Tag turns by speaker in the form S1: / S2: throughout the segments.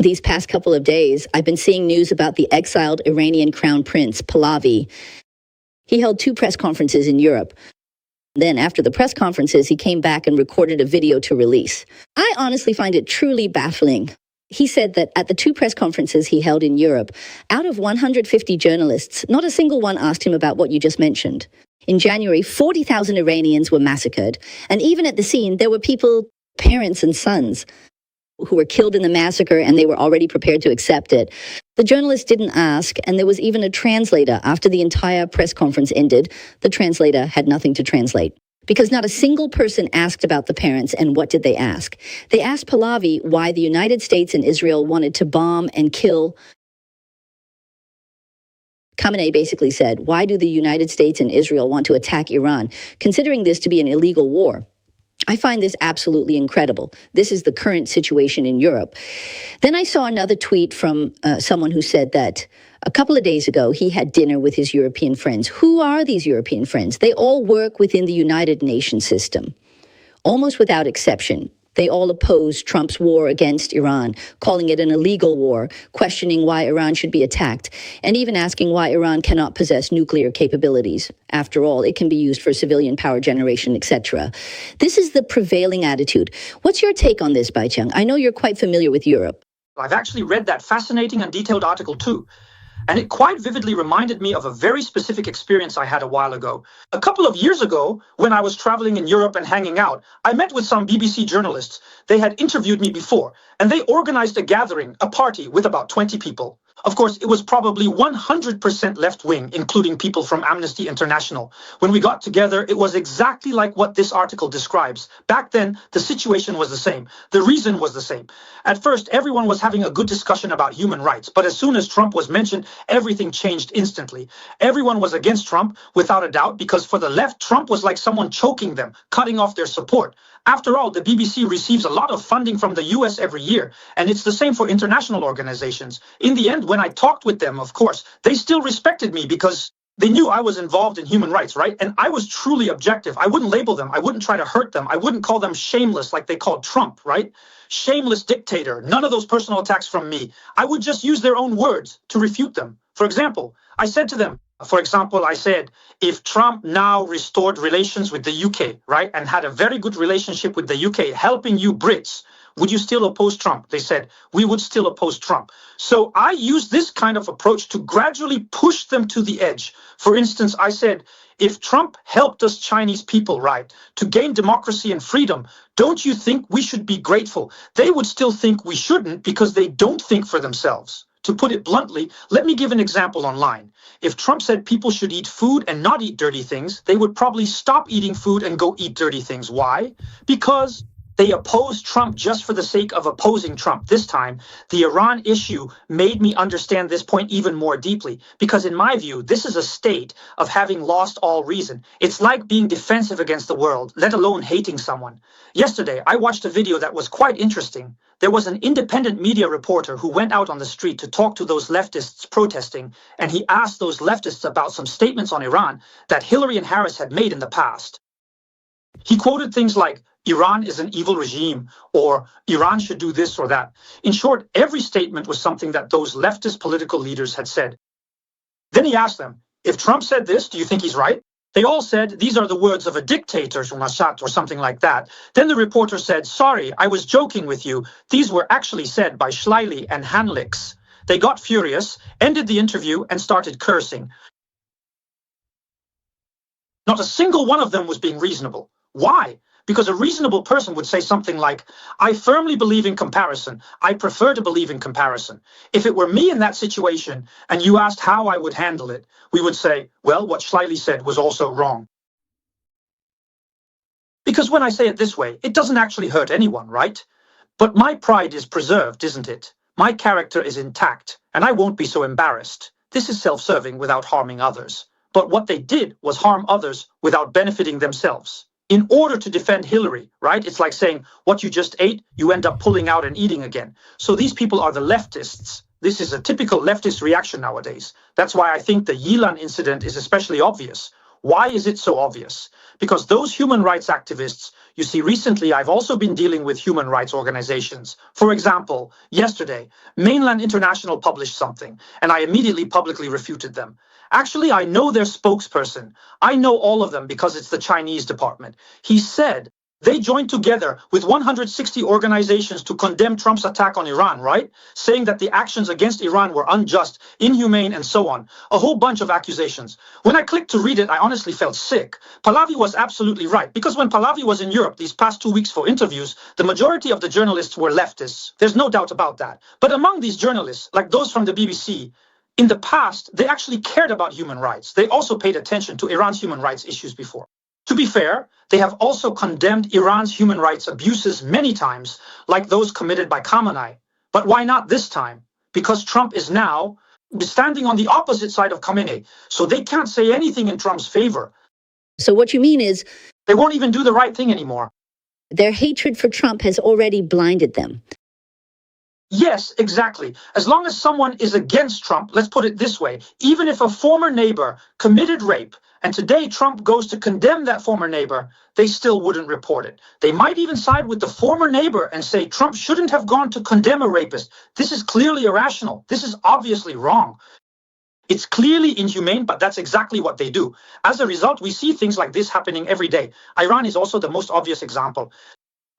S1: These past couple of days, I've been seeing news about the exiled Iranian crown prince, Pahlavi. He held 2 press conferences in Europe. Then, after the press conferences, he came back and recorded a video to release. I honestly find it truly baffling. He said that at the 2 press conferences he held in Europe, out of 150 journalists, not a single one asked him about what you just mentioned. In January, 40,000 Iranians were massacred, and even at the scene, there were people, parents and sons, who were killed in the massacre, and they were already prepared to accept it. The journalist didn't ask, and there was even a translator. After the entire press conference ended, the translator had nothing to translate. Because not a single person asked about the parents, and what did they ask? They asked Pahlavi why the United States and Israel wanted to bomb and kill. Khamenei basically said, why do the United States and Israel want to attack Iran, considering this to be an illegal war? I find this absolutely incredible. This is the current situation in Europe. Then I saw another tweet from someone who said that a couple of days ago, he had dinner with his European friends. Who are these European friends? They all work within the United Nations system. Almost without exception, they all oppose Trump's war against Iran, calling it an illegal war, questioning why Iran should be attacked, and even asking why Iran cannot possess nuclear capabilities. After all, it can be used for civilian power generation, etc. This is the prevailing attitude. What's your take on this, Baicheng? I know you're quite familiar with Europe.
S2: I've actually read that fascinating and detailed article too. And it quite vividly reminded me of a very specific experience I had a while ago. A couple of years ago, when I was traveling in Europe and hanging out, I met with some BBC journalists. They had interviewed me before, and they organized a gathering, a party, with about 20 people. Of course, it was probably 100% left-wing, including people from Amnesty International. When we got together, it was exactly like what this article describes. Back then, the situation was the same. The reason was the same. At first, everyone was having a good discussion about human rights, but as soon as Trump was mentioned, everything changed instantly. Everyone was against Trump, without a doubt, because for the left, Trump was like someone choking them, cutting off their support. After all, the BBC receives a lot of funding from the US every year, and it's the same for international organizations. In the end, when I talked with them, of course, they still respected me because they knew I was involved in human rights, right? And I was truly objective. I wouldn't label them. I wouldn't try to hurt them. I wouldn't call them shameless like they called Trump, right? Shameless dictator. None of those personal attacks from me. I would just use their own words to refute them. For example, I said to them, I said, if Trump now restored relations with the UK, right, and had a very good relationship with the UK, helping you Brits, would you still oppose Trump? They said, we would still oppose Trump. So I used this kind of approach to gradually push them to the edge. For instance, I said, if Trump helped us Chinese people, right, to gain democracy and freedom, don't you think we should be grateful? They would still think we shouldn't because they don't think for themselves. To put it bluntly, let me give an example online. If Trump said people should eat food and not eat dirty things, they would probably stop eating food and go eat dirty things. Why? Because they opposed Trump just for the sake of opposing Trump. This time, the Iran issue made me understand this point even more deeply, because in my view, this is a state of having lost all reason. It's like being defensive against the world, let alone hating someone. Yesterday, I watched a video that was quite interesting. There was an independent media reporter who went out on the street to talk to those leftists protesting, and he asked those leftists about some statements on Iran that Hillary and Harris had made in the past. He quoted things like, Iran is an evil regime, or Iran should do this or that. In short, every statement was something that those leftist political leaders had said. Then he asked them, if Trump said this, do you think he's right? They all said, these are the words of a dictator, or something like that. Then the reporter said, sorry, I was joking with you. These were actually said by Schleili and Hanlix. They got furious, ended the interview, and started cursing. Not a single one of them was being reasonable. Why? Because a reasonable person would say something like, I firmly believe in comparison. I prefer to believe in comparison. If it were me in that situation and you asked how I would handle it, we would say, well, what Schleili said was also wrong. Because when I say it this way, it doesn't actually hurt anyone, right? But my pride is preserved, isn't it? My character is intact, and I won't be so embarrassed. This is self-serving without harming others. But what they did was harm others without benefiting themselves. In order to defend Hillary, right? It's like saying, what you just ate, you end up pulling out and eating again. So these people are the leftists. This is a typical leftist reaction nowadays. That's why I think the Yilan incident is especially obvious. Why is it so obvious? Because those human rights activists, you see, recently I've also been dealing with human rights organizations. For example, yesterday, Mainland International published something, and I immediately publicly refuted them. Actually, I know their spokesperson. I know all of them because it's the Chinese department. He said they joined together with 160 organizations to condemn Trump's attack on Iran, right? Saying that the actions against Iran were unjust, inhumane, and so on. A whole bunch of accusations. When I clicked to read it, I honestly felt sick. Pahlavi was absolutely right, because when Pahlavi was in Europe these past 2 weeks for interviews, the majority of the journalists were leftists. There's no doubt about that. But among these journalists, like those from the BBC, in the past, they actually cared about human rights. They also paid attention to Iran's human rights issues before. To be fair, they have also condemned Iran's human rights abuses many times, like those committed by Khamenei. But why not this time? Because Trump is now standing on the opposite side of Khamenei, so they can't say anything in Trump's favor.
S1: So what you mean is
S2: they won't even do the right thing anymore.
S1: Their hatred for Trump has already blinded them.
S2: Yes, exactly. As long as someone is against Trump, let's put it this way, even if a former neighbor committed rape, and today Trump goes to condemn that former neighbor, they still wouldn't report it. They might even side with the former neighbor and say Trump shouldn't have gone to condemn a rapist. This is clearly irrational. This is obviously wrong. It's clearly inhumane, but that's exactly what they do. As a result, we see things like this happening every day. Iran is also the most obvious example.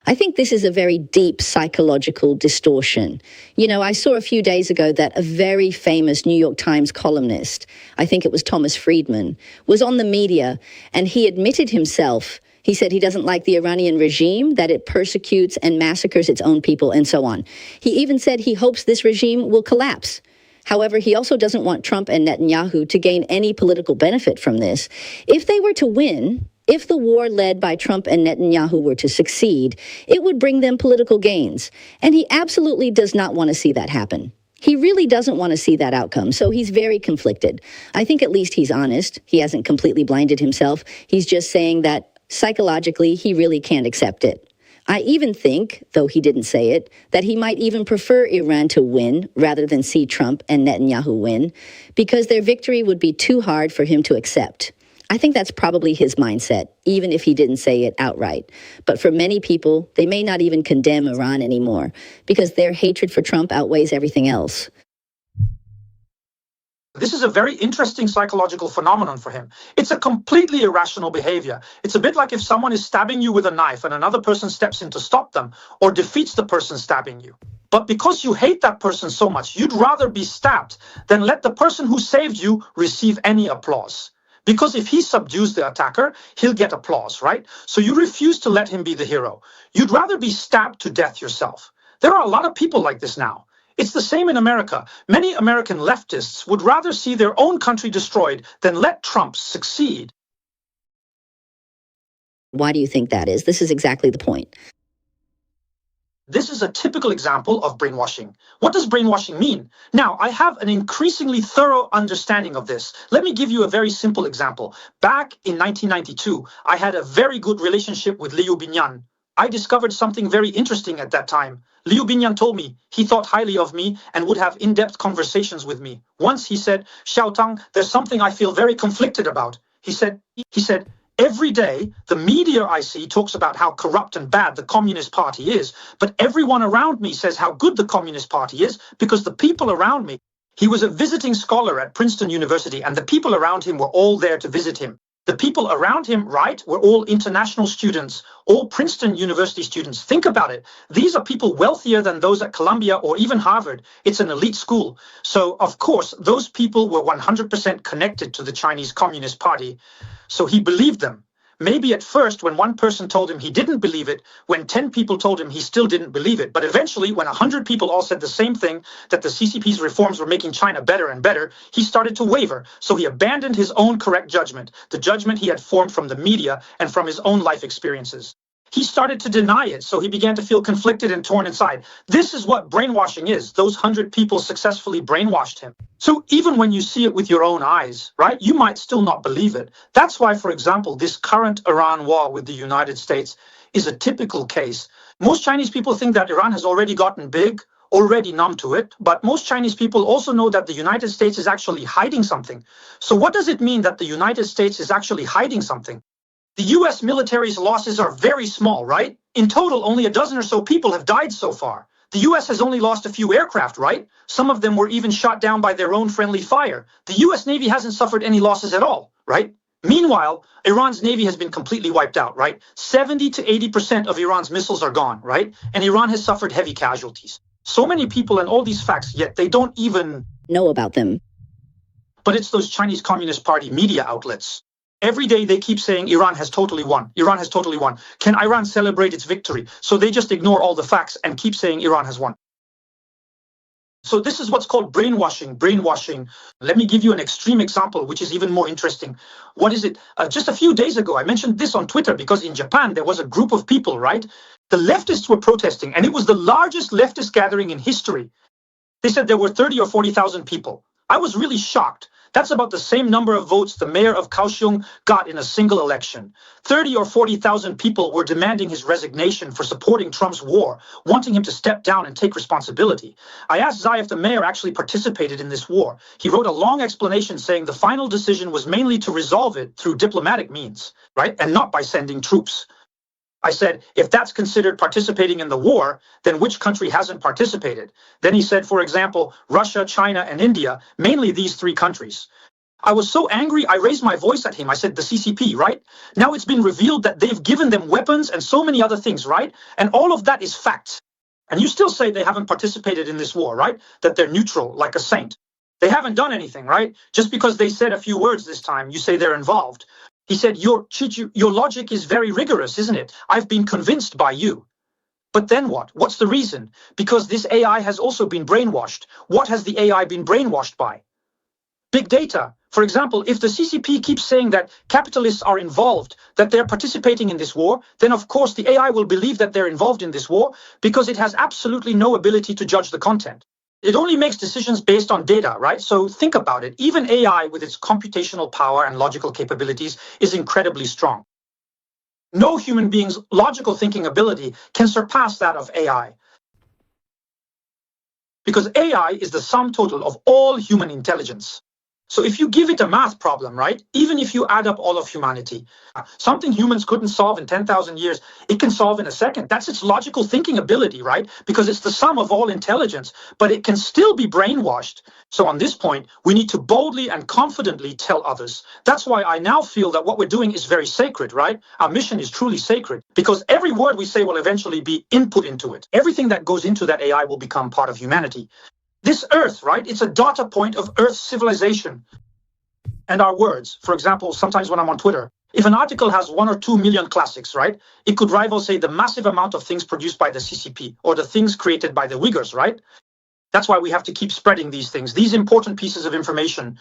S1: I think this is a very deep psychological distortion. You know, I saw a few days ago that a very famous New York Times columnist, I think it was Thomas Friedman, was on the media, and he admitted himself. He said he doesn't like the Iranian regime, that it persecutes and massacres its own people, and so on. He even said he hopes this regime will collapse. However, he also doesn't want Trump and Netanyahu to gain any political benefit from this. If they were to win, if the war led by Trump and Netanyahu were to succeed, it would bring them political gains. And he absolutely does not want to see that happen. He really doesn't want to see that outcome, so he's very conflicted. I think at least he's honest. He hasn't completely blinded himself. He's just saying that psychologically he really can't accept it. I even think, though he didn't say it, that he might even prefer Iran to win rather than see Trump and Netanyahu win, because their victory would be too hard for him to accept. I think that's probably his mindset, even if he didn't say it outright. But for many people, they may not even condemn Iran anymore, because their hatred for Trump outweighs everything else.
S2: This is a very interesting psychological phenomenon for him. It's a completely irrational behavior. It's a bit like if someone is stabbing you with a knife and another person steps in to stop them or defeats the person stabbing you. But because you hate that person so much, you'd rather be stabbed than let the person who saved you receive any applause. Because if he subdues the attacker, he'll get applause, right? So you refuse to let him be the hero. You'd rather be stabbed to death yourself. There are a lot of people like this now. It's the same in America. Many American leftists would rather see their own country destroyed than let Trump succeed.
S1: Why do you think that is? This is exactly the point.
S2: This is a typical example of brainwashing. What does brainwashing mean? Now, I have an increasingly thorough understanding of this. Let me give you a very simple example. Back in 1992, I had a very good relationship with Liu Binyan. I discovered something very interesting at that time. Liu Binyan told me he thought highly of me and would have in-depth conversations with me. Once he said, "Xiaotang, there's something I feel very conflicted about." He said, "Every day, the media I see talks about how corrupt and bad the Communist Party is, but everyone around me says how good the Communist Party is because the people around me." He was a visiting scholar at Princeton University, and the people around him were all there to visit him. The people around him, right, were all international students, all Princeton University students. Think about it. These are people wealthier than those at Columbia or even Harvard. It's an elite school. So, of course, those people were 100% connected to the Chinese Communist Party. So he believed them. Maybe at first, when one person told him he didn't believe it, when 10 people told him he still didn't believe it. But eventually, when 100 people all said the same thing, that the CCP's reforms were making China better and better, he started to waver. So he abandoned his own correct judgment, the judgment he had formed from the media and from his own life experiences. He started to deny it, so he began to feel conflicted and torn inside. This is what brainwashing is. Those 100 people successfully brainwashed him. So even when you see it with your own eyes, right, you might still not believe it. That's why, for example, this current Iran war with the United States is a typical case. Most Chinese people think that Iran has already gotten big, already numb to it, but most Chinese people also know that the United States is actually hiding something. So what does it mean that the United States is actually hiding something? The US military's losses are very small, right? In total, only a dozen or so people have died so far. The US has only lost a few aircraft, right? Some of them were even shot down by their own friendly fire. The US Navy hasn't suffered any losses at all, right? Meanwhile, Iran's Navy has been completely wiped out, right? 70 to 80% of Iran's missiles are gone, right? And Iran has suffered heavy casualties. So many people and all these facts, yet they don't even
S1: know about them.
S2: But it's those Chinese Communist Party media outlets. Every day they keep saying Iran has totally won. Iran has totally won. Can Iran celebrate its victory? So they just ignore all the facts and keep saying Iran has won. So this is what's called brainwashing. Brainwashing. Let me give you an extreme example, which is even more interesting. What is it? Just a few days ago, I mentioned this on Twitter because in Japan, there was a group of people, right? The leftists were protesting, and it was the largest leftist gathering in history. They said there were 30 or 40,000 people. I was really shocked. That's about the same number of votes the mayor of Kaohsiung got in a single election. 30 or 40,000 people were demanding his resignation for supporting Trump's war, wanting him to step down and take responsibility. I asked Zai if the mayor actually participated in this war. He wrote a long explanation saying the final decision was mainly to resolve it through diplomatic means, right? And not by sending troops. I said, if that's considered participating in the war, then which country hasn't participated? Then he said, for example, Russia, China, and India, mainly these three countries. I was so angry, I raised my voice at him. I said, the CCP, right? Now it's been revealed that they've given them weapons and so many other things, right? And all of that is fact. And you still say they haven't participated in this war, right? That they're neutral, like a saint. They haven't done anything, right? Just because they said a few words this time, you say they're involved. He said, your logic is very rigorous, isn't it? I've been convinced by you. But then what? What's the reason? Because this AI has also been brainwashed. What has the AI been brainwashed by? Big data. For example, if the CCP keeps saying that capitalists are involved, that they're participating in this war, then of course the AI will believe that they're involved in this war because it has absolutely no ability to judge the content. It only makes decisions based on data, right? So think about it. Even AI with its computational power and logical capabilities is incredibly strong. No human being's logical thinking ability can surpass that of AI. Because AI is the sum total of all human intelligence. So if you give it a math problem, right, even if you add up all of humanity, something humans couldn't solve in 10,000 years, it can solve in a second. That's its logical thinking ability, right? Because it's the sum of all intelligence, but it can still be brainwashed. So on this point, we need to boldly and confidently tell others. That's why I now feel that what we're doing is very sacred, right? Our mission is truly sacred because every word we say will eventually be input into it. Everything that goes into that AI will become part of humanity. This Earth, right, it's a data point of Earth's civilization. And our words, for example, sometimes when I'm on Twitter, if an article has 1 or 2 million classics, right, it could rival, say, the massive amount of things produced by the CCP or the things created by the Uyghurs, right? That's why we have to keep spreading these things, these important pieces of information.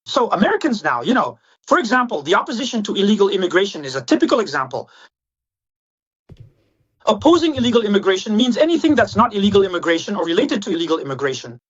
S2: So Americans now, for example, the opposition to illegal immigration is a typical example. Opposing illegal immigration means anything that's not illegal immigration or related to illegal immigration.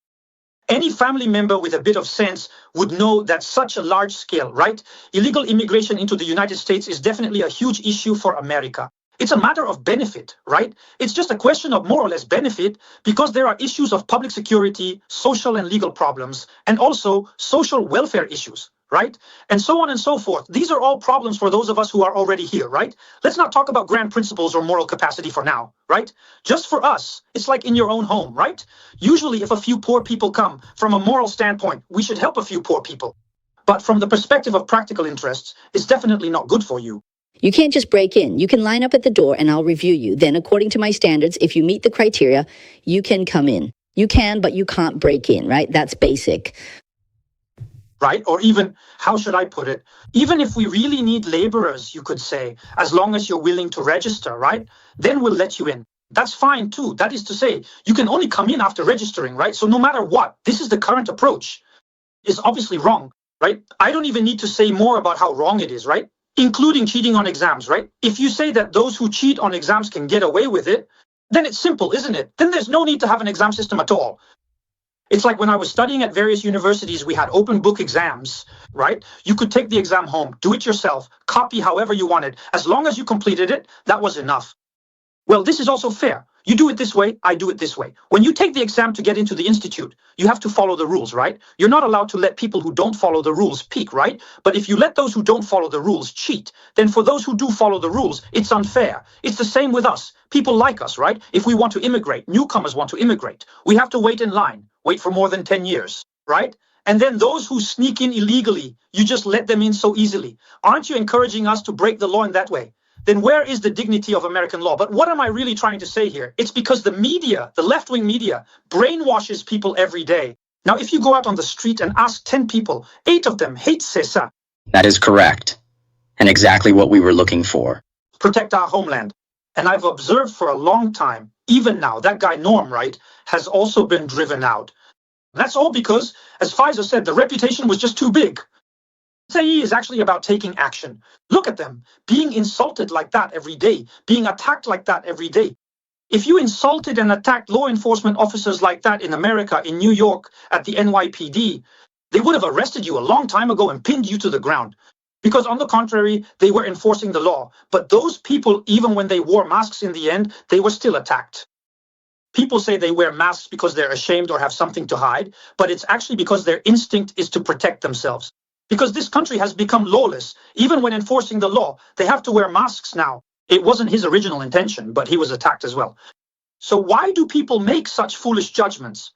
S2: Any family member with a bit of sense would know that such a large scale, right? Illegal immigration into the United States is definitely a huge issue for America. It's a matter of benefit, right? It's just a question of more or less benefit because there are issues of public security, social and legal problems, and also social welfare issues, right? And so on and so forth. These are all problems for those of us who are already here, right? Let's not talk about grand principles or moral capacity for now, right? Just for us, it's like in your own home, right? Usually if a few poor people come, from a moral standpoint, we should help a few poor people. But from the perspective of practical interests, it's definitely not good for you.
S1: You can't just break in. You can line up at the door and I'll review you. Then, according to my standards, if you meet the criteria, you can come in. You can, but you can't break in, right? That's basic.
S2: Right? Or even, how should I put it? Even if we really need laborers, you could say, as long as you're willing to register, right? Then we'll let you in. That's fine too. That is to say, you can only come in after registering, right? So no matter what, this is the current approach. It's obviously wrong, right? I don't even need to say more about how wrong it is, right? Including cheating on exams, right? If you say that those who cheat on exams can get away with it, then it's simple, isn't it? Then there's no need to have an exam system at all. It's like when I was studying at various universities, we had open book exams, right? You could take the exam home, do it yourself, copy however you wanted. As long as you completed it, that was enough. Well, this is also fair. You do it this way, I do it this way. When you take the exam to get into the institute, you have to follow the rules, right? You're not allowed to let people who don't follow the rules peek, right? But if you let those who don't follow the rules cheat, then for those who do follow the rules, it's unfair. It's the same with us. People like us, right? If we want to immigrate, newcomers want to immigrate, we have to wait in line, wait for more than 10 years, right? And then those who sneak in illegally, you just let them in so easily. Aren't you encouraging us to break the law in that way? Then where is the dignity of American law? But what am I really trying to say here? It's because the media, the left-wing media, brainwashes people every day. Now, if you go out on the street and ask 10 people, 8 of them hate CESA.
S3: That is correct, and exactly what we were looking for.
S2: Protect our homeland. And I've observed for a long time, even now, that guy Norm, right, has also been driven out. That's all because, as Pfizer said, the reputation was just too big. SAE is actually about taking action. Look at them, being insulted like that every day, being attacked like that every day. If you insulted and attacked law enforcement officers like that in America, in New York, at the NYPD, they would have arrested you a long time ago and pinned you to the ground. Because on the contrary, they were enforcing the law. But those people, even when they wore masks in the end, they were still attacked. People say they wear masks because they're ashamed or have something to hide, but it's actually because their instinct is to protect themselves. Because this country has become lawless. Even when enforcing the law, they have to wear masks now. It wasn't his original intention, but he was attacked as well. So why do people make such foolish judgments?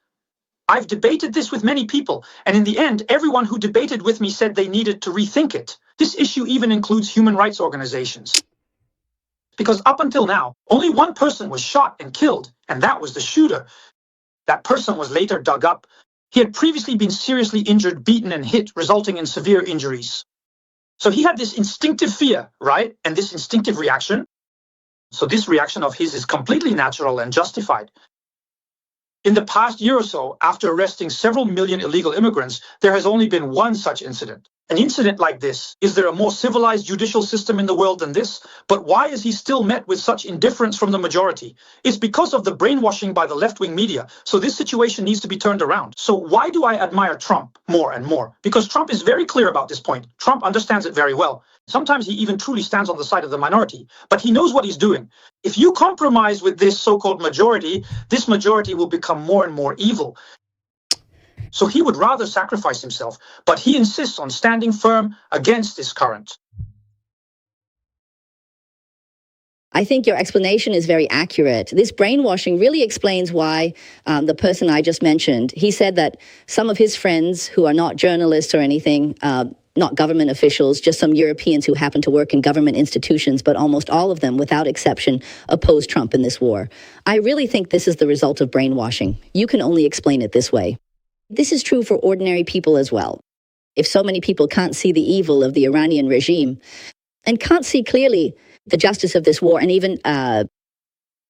S2: I've debated this with many people, and in the end, everyone who debated with me said they needed to rethink it. This issue even includes human rights organizations. Because up until now, only one person was shot and killed, and that was the shooter. That person was later dug up. He had previously been seriously injured, beaten, and hit, resulting in severe injuries. So he had this instinctive fear, right? And this instinctive reaction. So this reaction of his is completely natural and justified. In the past year or so, after arresting several million illegal immigrants, there has only been one such incident. An incident like this, is there a more civilized judicial system in the world than this? But why is he still met with such indifference from the majority? It's because of the brainwashing by the left-wing media. So this situation needs to be turned around. So why do I admire Trump more and more? Because Trump is very clear about this point. Trump understands it very well. Sometimes he even truly stands on the side of the minority, but he knows what he's doing. If you compromise with this so-called majority, this majority will become more and more evil. So he would rather sacrifice himself, but he insists on standing firm against this current.
S1: I think your explanation is very accurate. This brainwashing really explains why the person I just mentioned, he said that some of his friends who are not journalists or anything, not government officials, just some Europeans who happen to work in government institutions, but almost all of them, without exception, oppose Trump in this war. I really think this is the result of brainwashing. You can only explain it this way. This is true for ordinary people as well. If so many people can't see the evil of the Iranian regime and can't see clearly the justice of this war, and even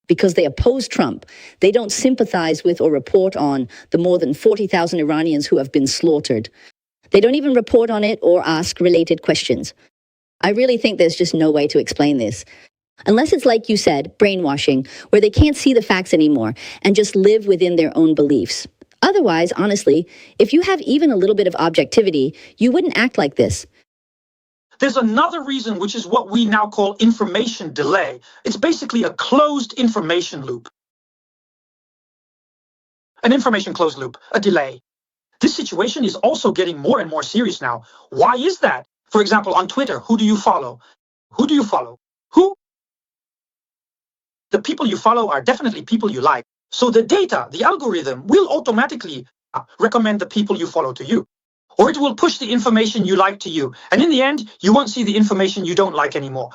S1: because they oppose Trump, they don't sympathize with or report on the more than 40,000 Iranians who have been slaughtered. They don't even report on it or ask related questions. I really think there's just no way to explain this. Unless it's like you said, brainwashing, where they can't see the facts anymore and just live within their own beliefs. Otherwise, honestly, if you have even a little bit of objectivity, you wouldn't act like this.
S2: There's another reason, which is what we now call information delay. It's basically a closed information loop. An information closed loop, a delay. This situation is also getting more and more serious now. Why is that? For example, on Twitter, who do you follow? Who do you follow? Who? The people you follow are definitely people you like. So the data, the algorithm, will automatically recommend the people you follow to you. Or it will push the information you like to you. And in the end, you won't see the information you don't like anymore.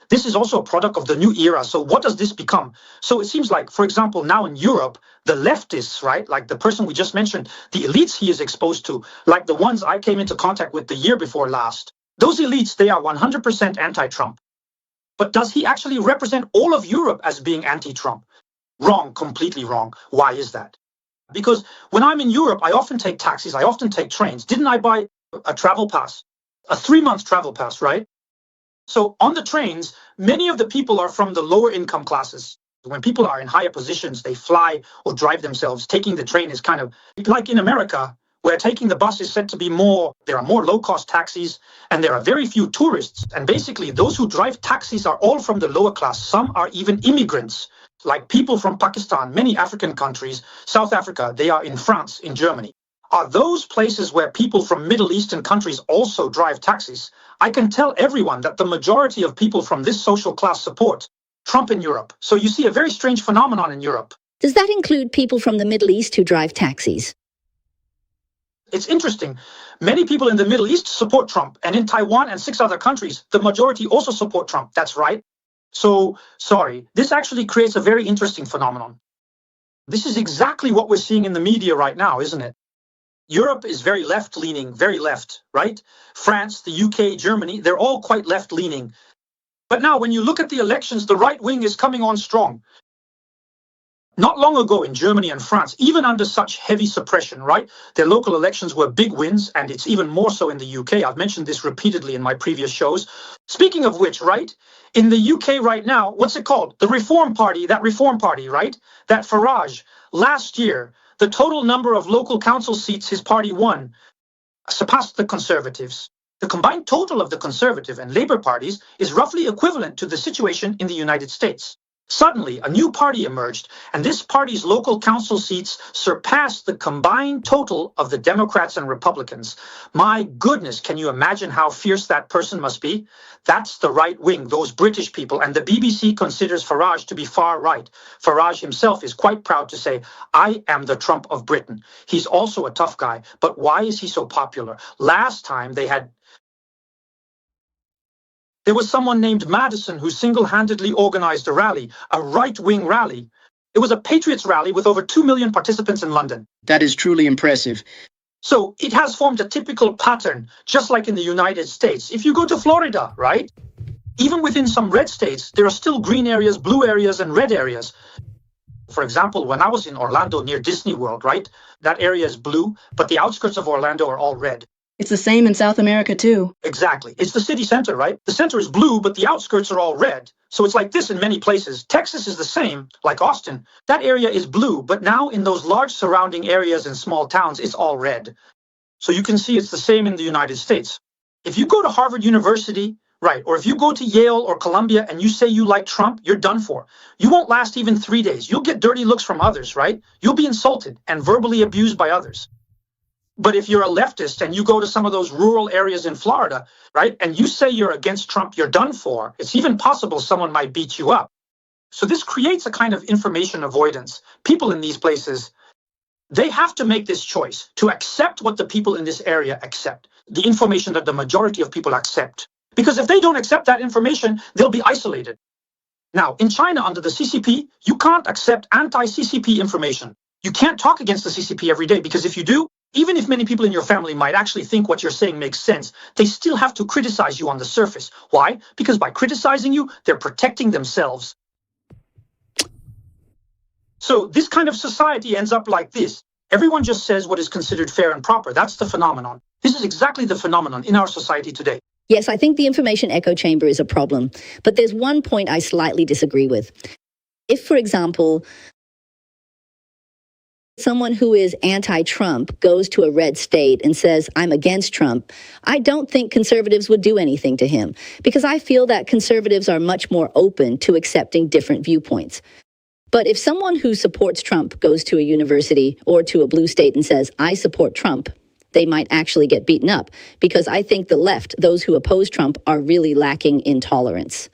S2: This is also a product of the new era. So what does this become? So it seems like, for example, now in Europe, the leftists, right, like the person we just mentioned, the elites he is exposed to, like the ones I came into contact with the year before last, those elites, they are 100% anti-Trump. But does he actually represent all of Europe as being anti-Trump? Wrong, completely wrong. Why is that? Because when I'm in Europe, I often take taxis, I often take trains. Didn't I buy a travel pass? A 3-month travel pass, right? So on the trains, many of the people are from the lower income classes. When people are in higher positions, they fly or drive themselves. Taking the train is kind of like in America, where taking the bus is said to be there are more low-cost taxis, and there are very few tourists. And basically, those who drive taxis are all from the lower class. Some are even immigrants. like people from Pakistan, many African countries, South Africa, they are in France, in Germany. Are those places where people from Middle Eastern countries also drive taxis? I can tell everyone that the majority of people from this social class support Trump in Europe. So you see a very strange phenomenon in Europe.
S1: Does that include people from the Middle East who drive taxis?
S2: It's interesting. Many people in the Middle East support Trump, and in Taiwan and 6 other countries, the majority also support Trump. That's right. So, sorry, this actually creates a very interesting phenomenon. This is exactly what we're seeing in the media right now, isn't it? Europe is very left-leaning, very left, right? France, the UK, Germany, they're all quite left-leaning. But now when you look at the elections, the right wing is coming on strong. Not long ago in Germany and France, even under such heavy suppression, right? Their local elections were big wins, and it's even more so in the UK. I've mentioned this repeatedly in my previous shows. Speaking of which, right? In the UK right now, what's it called? The Reform Party, right? That Farage. Last year, the total number of local council seats his party won surpassed the Conservatives. The combined total of the Conservative and Labour parties is roughly equivalent to the situation in the United States. Suddenly, a new party emerged, and this party's local council seats surpassed the combined total of the Democrats and Republicans. My goodness, can you imagine how fierce that person must be? That's the right wing, those British people, and the BBC considers Farage to be far right. Farage himself is quite proud to say, I am the Trump of Britain. He's also a tough guy, but why is he so popular? Last time there was someone named Madison who single-handedly organized a rally, a right-wing rally. It was a Patriots rally with over 2 million participants in London.
S4: That is truly impressive.
S2: So it has formed a typical pattern, just like in the United States. If you go to Florida, right? Even within some red states, there are still green areas, blue areas, and red areas. For example, when I was in Orlando near Disney World, right? That area is blue, but the outskirts of Orlando are all red.
S5: It's the same in South America, too.
S2: Exactly. It's the city center, right? The center is blue, but the outskirts are all red. So it's like this in many places. Texas is the same, like Austin. That area is blue, but now in those large surrounding areas and small towns, it's all red. So you can see it's the same in the United States. If you go to Harvard University, right, or if you go to Yale or Columbia and you say you like Trump, you're done for. You won't last even 3 days. You'll get dirty looks from others, right? You'll be insulted and verbally abused by others. But if you're a leftist and you go to some of those rural areas in Florida, right, and you say you're against Trump, you're done for. It's even possible someone might beat you up. So this creates a kind of information avoidance. People in these places, they have to make this choice to accept what the people in this area accept, the information that the majority of people accept. Because if they don't accept that information, they'll be isolated. Now, in China, under the CCP, you can't accept anti-CCP information. You can't talk against the CCP every day, because if you do, even if many people in your family might actually think what you're saying makes sense, they still have to criticize you on the surface. Why? Because by criticizing you, they're protecting themselves. So this kind of society ends up like this. Everyone just says what is considered fair and proper. That's the phenomenon. This is exactly the phenomenon in our society today.
S1: Yes, I think the information echo chamber is a problem. But there's one point I slightly disagree with. If, for example, someone who is anti-Trump goes to a red state and says, I'm against Trump, I don't think conservatives would do anything to him, because I feel that conservatives are much more open to accepting different viewpoints. But if someone who supports Trump goes to a university or to a blue state and says, I support Trump, they might actually get beaten up, because I think the left, those who oppose Trump, are really lacking in tolerance.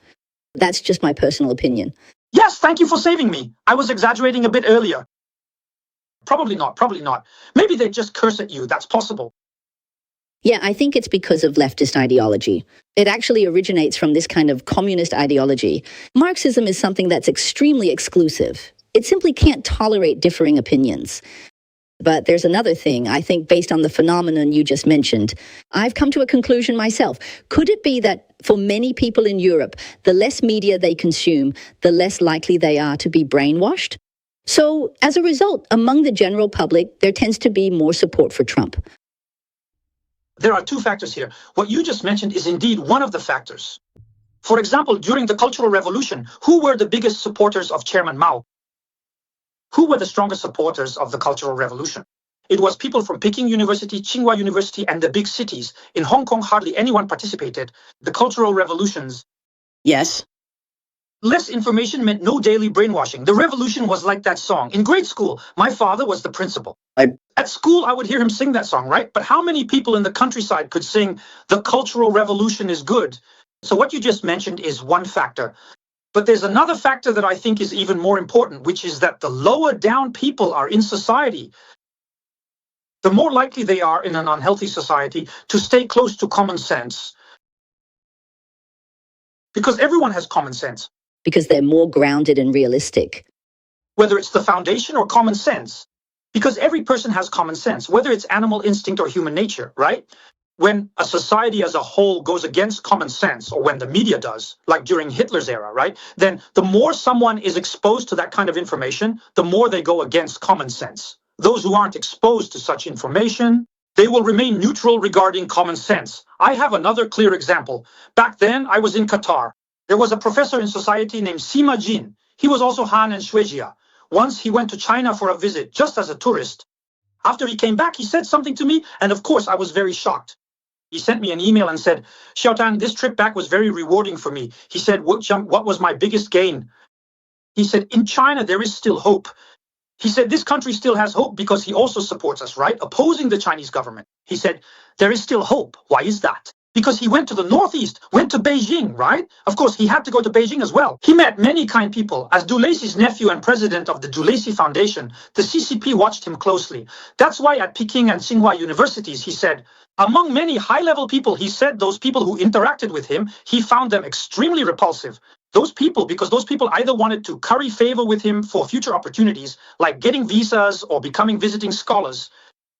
S1: That's just my personal opinion.
S2: Yes, thank you for saving me. I was exaggerating a bit earlier. Probably not. Maybe they just curse at you. That's possible.
S1: Yeah, I think it's because of leftist ideology. It actually originates from this kind of communist ideology. Marxism is something that's extremely exclusive. It simply can't tolerate differing opinions. But there's another thing, I think, based on the phenomenon you just mentioned. I've come to a conclusion myself. Could it be that for many people in Europe, the less media they consume, the less likely they are to be brainwashed? So, as a result, among the general public, there tends to be more support for Trump.
S2: There are 2 factors here. What you just mentioned is indeed one of the factors. For example, during the Cultural Revolution, who were the biggest supporters of Chairman Mao? Who were the strongest supporters of the Cultural Revolution? It was people from Peking University, Tsinghua University, and the big cities. In Hong Kong, hardly anyone participated. The Cultural Revolutions.
S4: Yes.
S2: Less information meant no daily brainwashing. The revolution was like that song. In grade school, my father was the principal. At school, I would hear him sing that song, right? But how many people in the countryside could sing, "The Cultural Revolution is good"? So what you just mentioned is one factor. But there's another factor that I think is even more important, which is that the lower down people are in society, the more likely they are in an unhealthy society to stay close to common sense. Because everyone has common sense.
S1: Because they're more grounded and realistic.
S2: Whether it's the foundation or common sense. Because every person has common sense, whether it's animal instinct or human nature, right? When a society as a whole goes against common sense, or when the media does, like during Hitler's era, right? Then the more someone is exposed to that kind of information, the more they go against common sense. Those who aren't exposed to such information, they will remain neutral regarding common sense. I have another clear example. Back then, I was in Qatar. There was a professor in society named Sima Jin. He was also Han and Shuijia. Once he went to China for a visit, just as a tourist. After he came back, he said something to me, and of course, I was very shocked. He sent me an email and said, "Xiaotan, this trip back was very rewarding for me." He said, "What was my biggest gain?" He said, "In China, there is still hope." He said, "This country still has hope because he also supports us, right? Opposing the Chinese government." He said, "There is still hope." Why is that? Because he went to the Northeast, went to Beijing, right? Of course, he had to go to Beijing as well. He met many kind people. As Dulacey's nephew and president of the Dulacey Foundation, the CCP watched him closely. That's why at Peking and Tsinghua universities, he said, among many high-level people, he said those people who interacted with him, he found them extremely repulsive. Those people, because those people either wanted to curry favor with him for future opportunities, like getting visas or becoming visiting scholars,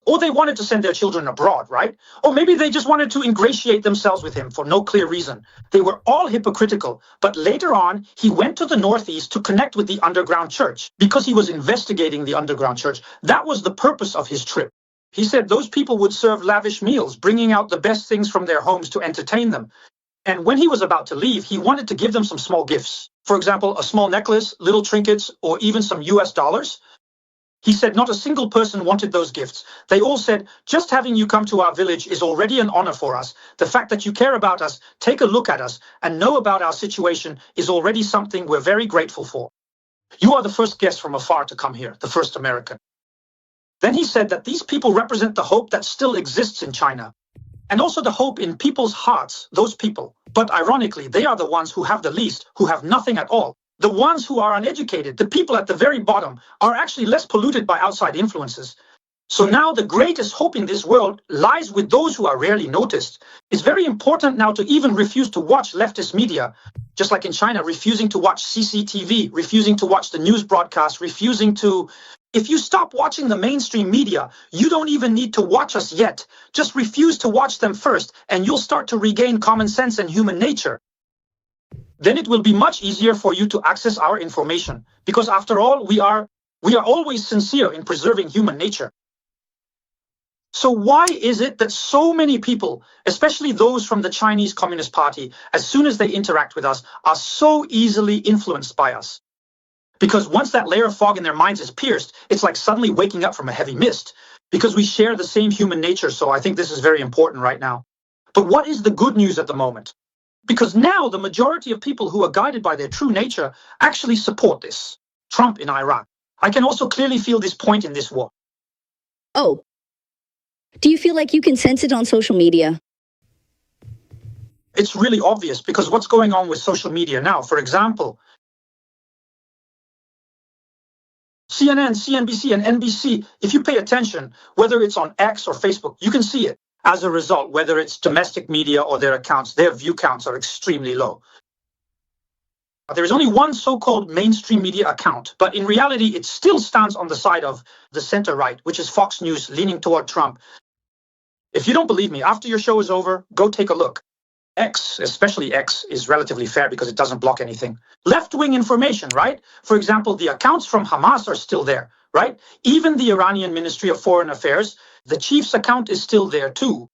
S2: or they wanted to send their children abroad, right? Or maybe they just wanted to ingratiate themselves with him for no clear reason. They were all hypocritical. But later on, he went to the Northeast to connect with the underground church because he was investigating the underground church. That was the purpose of his trip. He said those people would serve lavish meals, bringing out the best things from their homes to entertain them. And when he was about to leave, he wanted to give them some small gifts. For example, a small necklace, little trinkets, or even some US dollars. He said not a single person wanted those gifts. They all said, "Just having you come to our village is already an honor for us. The fact that you care about us, take a look at us, and know about our situation is already something we're very grateful for. You are the first guest from afar to come here, the first American." Then he said that these people represent the hope that still exists in China, and also the hope in people's hearts, those people. But ironically, they are the ones who have the least, who have nothing at all. The ones who are uneducated, the people at the very bottom, are actually less polluted by outside influences. So now the greatest hope in this world lies with those who are rarely noticed. It's very important now to even refuse to watch leftist media, just like in China, refusing to watch CCTV, refusing to watch the news broadcast, refusing to... If you stop watching the mainstream media, you don't even need to watch us yet. Just refuse to watch them first, and you'll start to regain common sense and human nature. Then it will be much easier for you to access our information, because after all, we are always sincere in preserving human nature. So why is it that so many people, especially those from the Chinese Communist Party, as soon as they interact with us, are so easily influenced by us? Because once that layer of fog in their minds is pierced, it's like suddenly waking up from a heavy mist, because we share the same human nature. So I think this is very important right now. But what is the good news at the moment? Because now the majority of people who are guided by their true nature actually support this. Trump in Iran. I can also clearly feel this point in this war.
S1: Oh, do you feel like you can sense it on social media?
S2: It's really obvious because what's going on with social media now, for example, CNN, CNBC, and NBC, if you pay attention, whether it's on X or Facebook, you can see it. As a result, whether it's domestic media or their accounts, their view counts are extremely low. There is only one so-called mainstream media account, but in reality, it still stands on the side of the center-right, which is Fox News, leaning toward Trump. If you don't believe me, after your show is over, go take a look. X, especially X, is relatively fair because it doesn't block anything. Left-wing information, right? For example, the accounts from Hamas are still there, right? Even the Iranian Ministry of Foreign Affairs, the chief's account is still there too.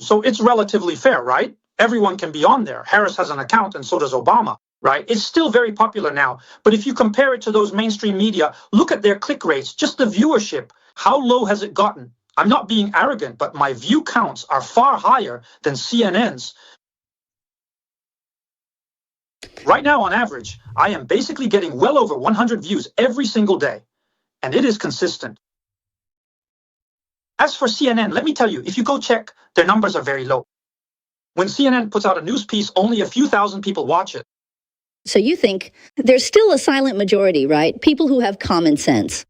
S2: So it's relatively fair, right? Everyone can be on there. Harris has an account and so does Obama, right? It's still very popular now. But if you compare it to those mainstream media, look at their click rates, just the viewership. How low has it gotten? I'm not being arrogant, but my view counts are far higher than CNN's. Right now, on average, I am basically getting well over 100 views every single day, and it is consistent. As for CNN, let me tell you, if you go check, their numbers are very low. When CNN puts out a news piece, only a few thousand people watch it.
S1: So you think there's still a silent majority, right? People who have common sense.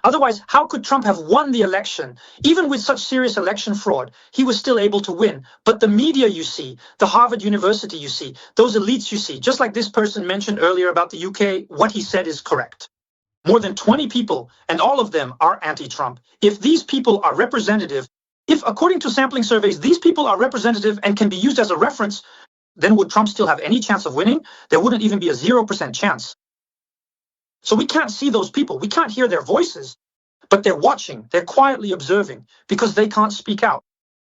S2: Otherwise, how could Trump have won the election? Even with such serious election fraud, he was still able to win. But the media you see, the Harvard University you see, those elites you see, just like this person mentioned earlier about the UK, what he said is correct. More than 20 people, and all of them are anti-Trump. If these people are representative, if according to sampling surveys, these people are representative and can be used as a reference, then would Trump still have any chance of winning? There wouldn't even be a 0% chance. So we can't see those people. We can't hear their voices, but they're watching. They're quietly observing because they can't speak out.